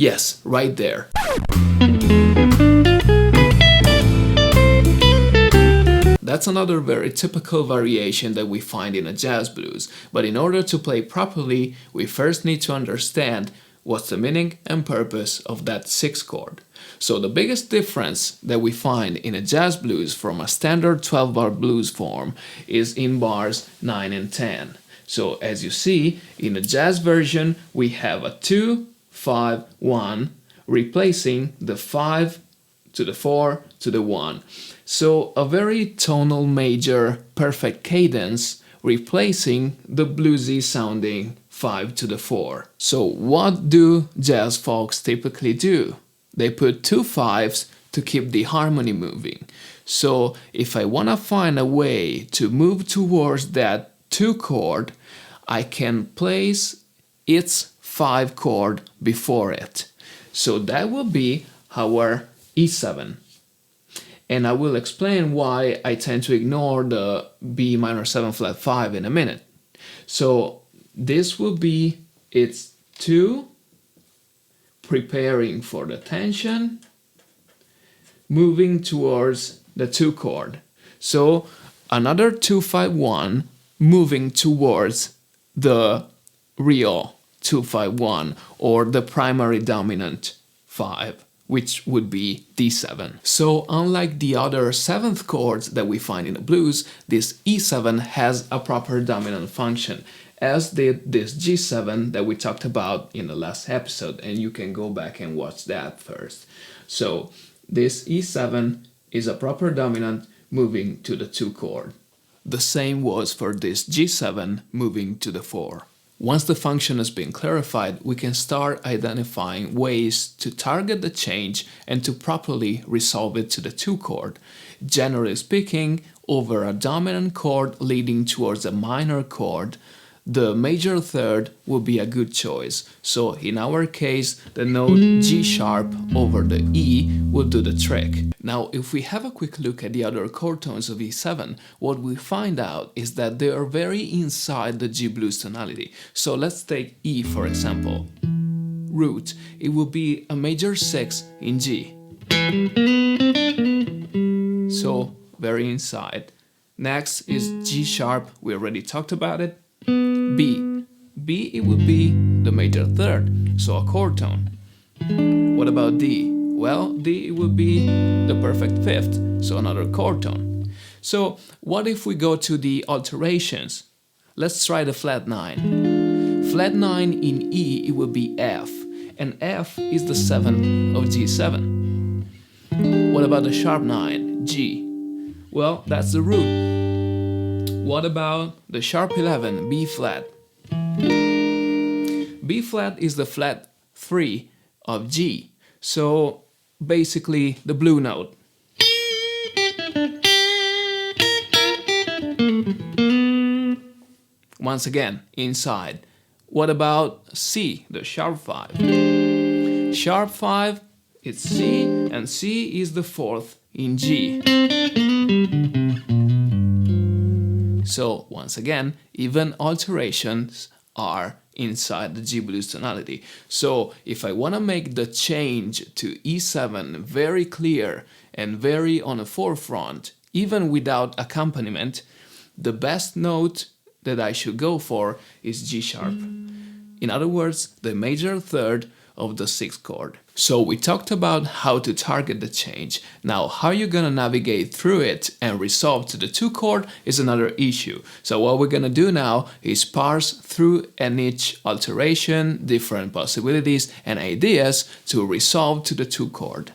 Yes, right there. That's another very typical variation that we find in a jazz blues, but in order to play properly, we first need to understand what's the meaning and purpose of that 6th chord. So the biggest difference that we find in a jazz blues from a standard 12-bar blues form is in bars 9 and 10. So as you see, in the jazz version, we have a 2, 5, 1, replacing the 5 to the 4 to the 1. So a very tonal major perfect cadence replacing the bluesy sounding 5 to the 4. So what do jazz folks typically do? They put 2 5s to keep the harmony moving. So if I want to find a way to move towards that 2 chord, I can place its 5 chord before it. So that will be our E7. And I will explain why I tend to ignore the B minor 7 flat 5 in a minute. So this will be its 2, preparing for the tension, moving towards the 2 chord. So another 2 5 1 moving towards the real 2 5 1 or the primary dominant 5, which would be D7. So unlike the other 7th chords that we find in the blues, this E7 has a proper dominant function, as did this G7 that we talked about in the last episode, and you can go back and watch that first. So this E7 is a proper dominant moving to the 2 chord. The same was for this G7 moving to the 4. Once the function has been clarified, we can start identifying ways to target the change and to properly resolve it to the 2 chord. Generally speaking, over a dominant chord leading towards a minor chord, the major third would be a good choice. So in our case, the note G sharp over the E will do the trick. Now, if we have a quick look at the other chord tones of E7, what we find out is that they are very inside the G blues tonality. So let's take E for example. Root, it will be a major 6 in G. So very inside. Next is G sharp, we already talked about it. B. B, it would be the major third, so a chord tone. What about D? Well, D, it would be the perfect 5th, so another chord tone. So what if we go to the alterations? Let's try the flat 9. Flat 9 in E, it would be F, and F is the 7 of G7. What about the sharp 9, G? Well, that's the root. What about the sharp 11, B flat? B flat is the flat 3 of G, so basically the blue note. Once again, inside. What about C, the sharp 5? Sharp 5, it's C, and C is the 4th in G. So once again, even alterations are inside the G blues tonality. So if I want to make the change to E7 very clear and very on the forefront, even without accompaniment, the best note that I should go for is G sharp. In other words, the major third of the 6th chord. So we talked about how to target the change. Now how you're gonna navigate through it and resolve to the 2 chord is another issue. So what we're gonna do now is parse through and each alteration, different possibilities and ideas to resolve to the 2 chord.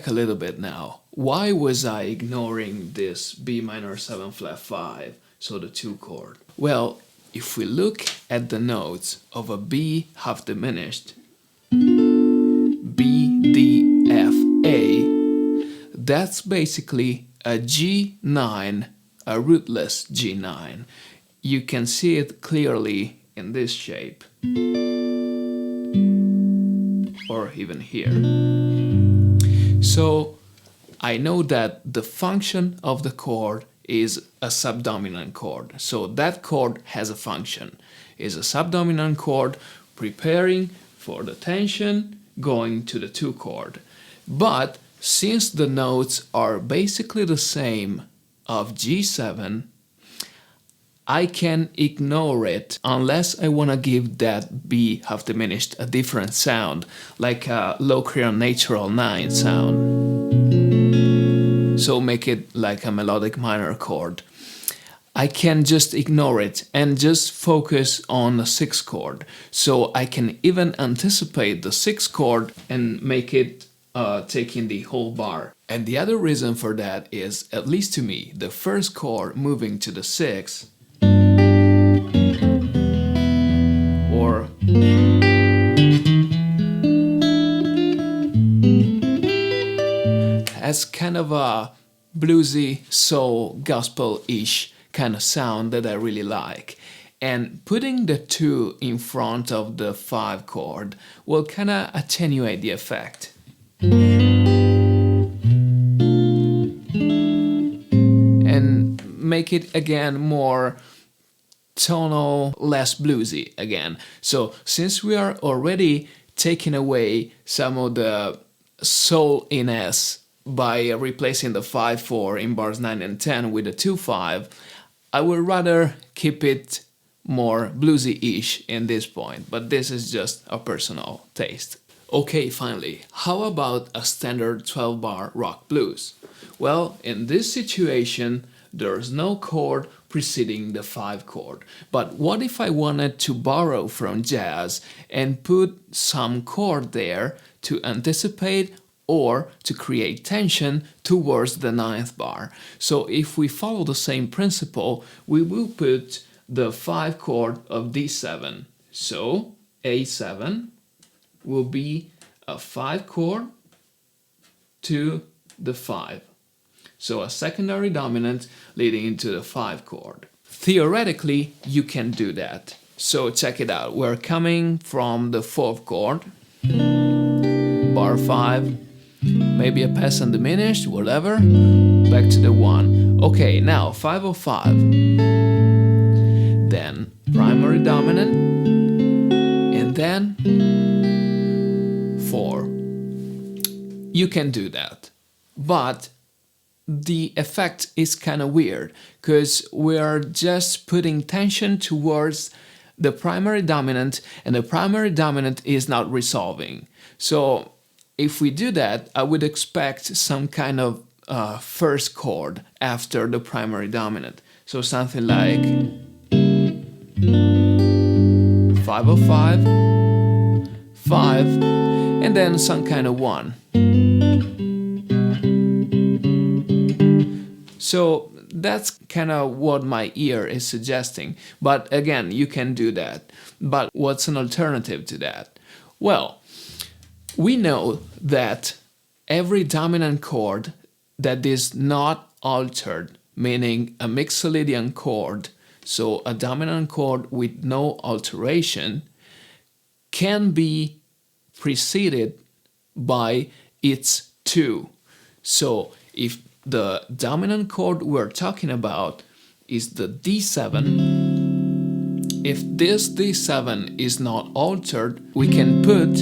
A little bit now. Why was I ignoring this B minor 7 flat 5, so the 2 chord? Well, if we look at the notes of a B half diminished, B, D, F, A, that's basically a G9, a rootless G9. You can see it clearly in this shape, or even here. So I know that the function of the chord is a subdominant chord. So that chord has a function. It's a subdominant chord preparing for the tension going to the 2 chord. But since the notes are basically the same of G7, I can ignore it unless I want to give that B half diminished a different sound, like a Locrian natural 9 sound. So make it like a melodic minor chord. I can just ignore it and just focus on the 6th chord. So I can even anticipate the 6th chord and make it taking the whole bar. And the other reason for that is, at least to me, the 1st chord moving to the 6th or has kind of a bluesy, soul, gospel-ish kind of sound that I really like. And putting the 2 in front of the 5 chord will kind of attenuate the effect. And make it again more tonal, less bluesy again. So since we are already taking away some of the soul-iness by replacing the 5-4 in bars 9 and 10 with a 2-5, I would rather keep it more bluesy-ish in this point, but this is just a personal taste. Okay, finally, how about a standard 12-bar rock blues? Well, in this situation, there's no chord preceding the 5 chord. But what if I wanted to borrow from jazz and put some chord there to anticipate or to create tension towards the 9th bar? So if we follow the same principle, we will put the 5 chord of D7. So A7 will be a 5 chord to the 5. So a secondary dominant leading into the 5 chord. Theoretically, you can do that. So check it out. We're coming from the 4th chord, bar 5, maybe a pass undiminished, whatever, back to the 1. Okay, now 505. Then primary dominant, and then 4. You can do that, but the effect is kind of weird because we're just putting tension towards the primary dominant and the primary dominant is not resolving. So if we do that, I would expect some kind of 1st chord after the primary dominant. So something like 505, 5, and then some kind of 1. So that's kind of what my ear is suggesting. But again, you can do that. But what's an alternative to that? Well, we know that every dominant chord that is not altered, meaning a Mixolydian chord, so a dominant chord with no alteration, can be preceded by its 2. So if the dominant chord we're talking about is the D7, if this D7 is not altered, we can put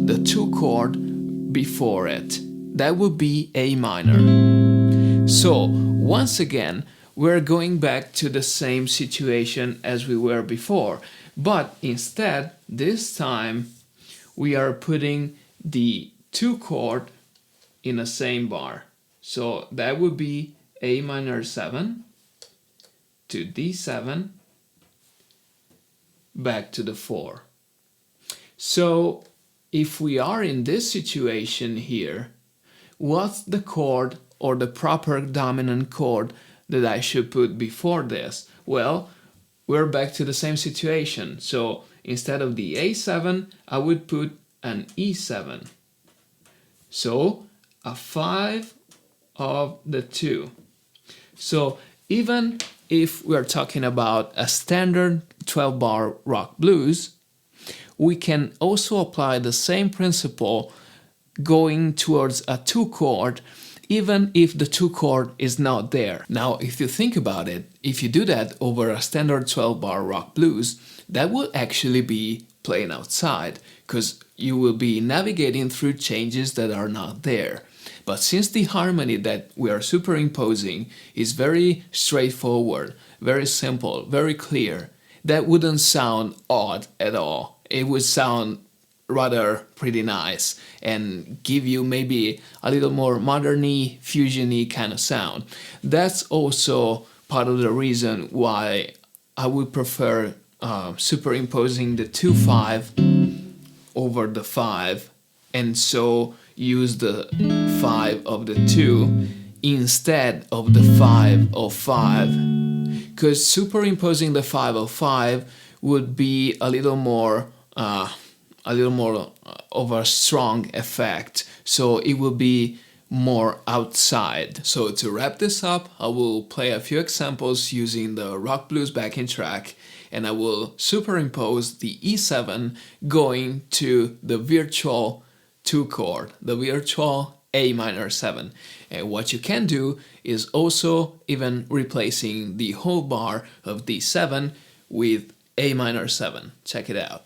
the 2 chord before it. That would be A minor. So once again, we're going back to the same situation as we were before, but instead, this time, we are putting the 2 chord in the same bar. So that would be A minor 7 to D7 back to the 4. So if we are in this situation here, what's the chord or the proper dominant chord that I should put before this? Well, we're back to the same situation. So instead of the A7, I would put an E7. So a 5 of the 2. So even if we're talking about a standard 12-bar rock blues, we can also apply the same principle going towards a 2 chord, even if the 2 chord is not there. Now, if you think about it, if you do that over a standard 12-bar rock blues, that will actually be playing outside, because you will be navigating through changes that are not there. But since the harmony that we are superimposing is very straightforward, very simple, very clear, that wouldn't sound odd at all. It would sound rather pretty nice and give you maybe a little more modern-y, fusion-y kind of sound. That's also part of the reason why I would prefer superimposing the 2-5 over the 5, and so use the 5 of the 2 instead of the 5 of 5, because superimposing the 5 of 5 would be a little more of a strong effect, so it will be more outside. So to wrap this up, I will play a few examples using the rock blues backing track, and I will superimpose the E7 going to the virtual 2 chord, the virtual A minor 7. And what you can do is also even replacing the whole bar of D7 with A minor 7. Check it out.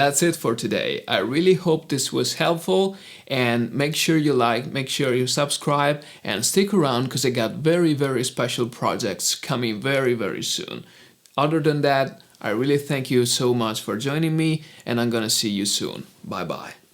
that's it for today. I really hope this was helpful, and make sure you like, make sure you subscribe, and stick around because I got very special projects coming very soon. Other than that, I really thank you so much for joining me, and I'm gonna see you soon. Bye bye.